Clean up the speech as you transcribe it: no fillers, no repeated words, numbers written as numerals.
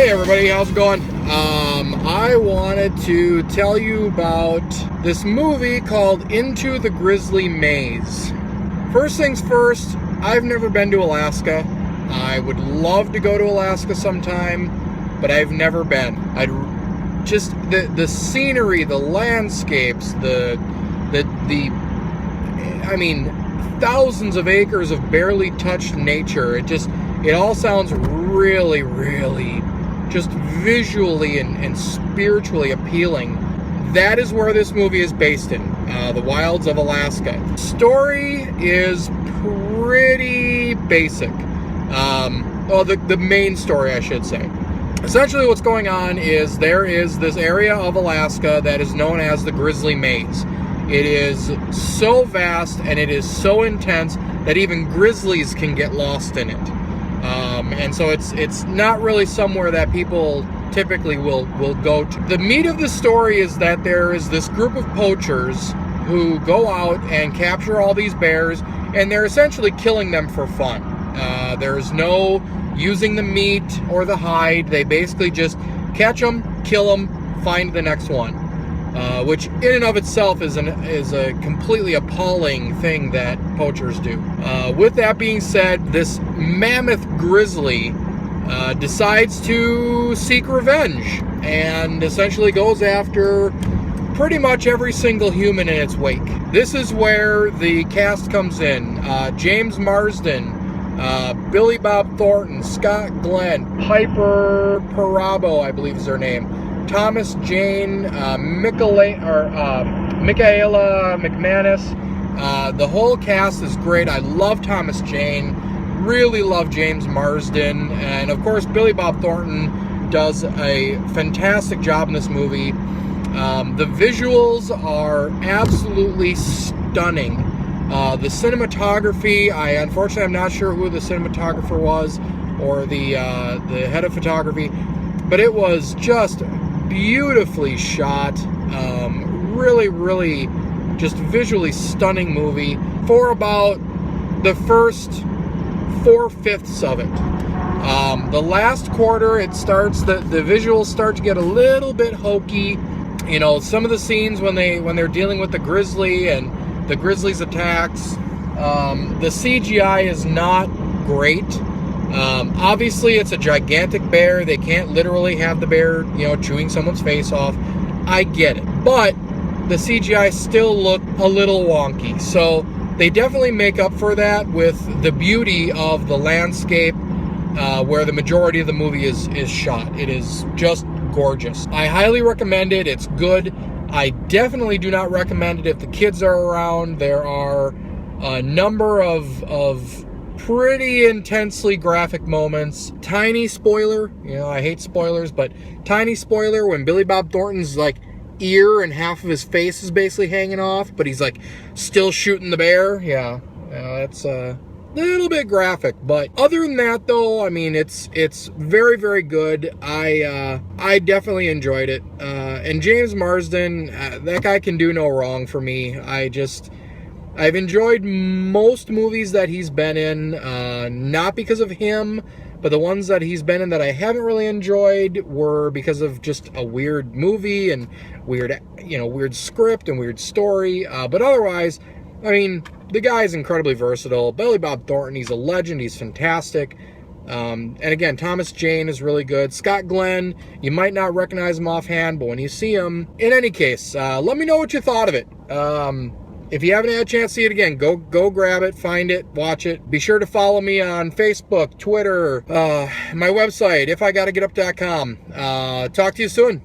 Hey everybody, how's it going? I wanted to tell you about this movie called Into the Grizzly Maze. First things first, I've never been to Alaska. I would love to go to Alaska sometime, but I've never been. Just the scenery, the landscapes, I mean, thousands of acres of barely touched nature. It all sounds really, really just visually and spiritually appealing. That is where this movie is based in, the wilds of Alaska. Story is pretty basic. The main story, I should say. Essentially what's going on is there is this area of Alaska that is known as the Grizzley Maze. It is so vast and it is so intense that even grizzlies can get lost in it. And so it's not really somewhere that people typically will go to. The meat of the story is that there is this group of poachers who go out and capture all these bears, and they're essentially killing them for fun. There's no using the meat or the hide. They basically just catch them, kill them, find the next one. Which in and of itself is a completely appalling thing that poachers do. With that being said, this mammoth grizzly decides to seek revenge and essentially goes after pretty much every single human in its wake. This is where the cast comes in. James Marsden, Billy Bob Thornton, Scott Glenn, Piper Perabo, I believe is her name, Thomas Jane, Michaela McManus. The whole cast is great. I love Thomas Jane, really love James Marsden, and of course Billy Bob Thornton does a fantastic job in this movie. The visuals are absolutely stunning. The cinematography, unfortunately I'm not sure who the cinematographer was or the head of photography, but it was just beautifully shot. Really, really just visually stunning movie for about the first 4/5 of it. The last quarter, it starts, the visuals start to get a little bit hokey. You know, some of the scenes when they're dealing with the grizzly and the grizzly's attacks, the CGI is not great. Obviously it's a gigantic bear. They can't literally have the bear, chewing someone's face off. I get it. But the CGI still looked a little wonky. So they definitely make up for that with the beauty of the landscape, where the majority of the movie is shot. It is just gorgeous. I highly recommend it. It's good. I definitely do not recommend it if the kids are around. There are a number of pretty intensely graphic moments. Tiny spoiler, I hate spoilers, but tiny spoiler when Billy Bob Thornton's ear and half of his face is basically hanging off, but he's still shooting the bear. Yeah, that's a little bit graphic, but other than that though, I mean, it's very, very good. I definitely enjoyed it. And James Marsden, that guy can do no wrong for me. I've enjoyed most movies that he's been in, not because of him, but the ones that he's been in that I haven't really enjoyed were because of just a weird movie and weird script and weird story. But otherwise, I mean, the guy's incredibly versatile. Billy Bob Thornton, he's a legend. He's fantastic. And again, Thomas Jane is really good. Scott Glenn, you might not recognize him offhand, but when you see him, in any case, let me know what you thought of it. If you haven't had a chance to see it again, go grab it, find it, watch it. Be sure to follow me on Facebook, Twitter, my website, ifigottogetup.com. Talk to you soon.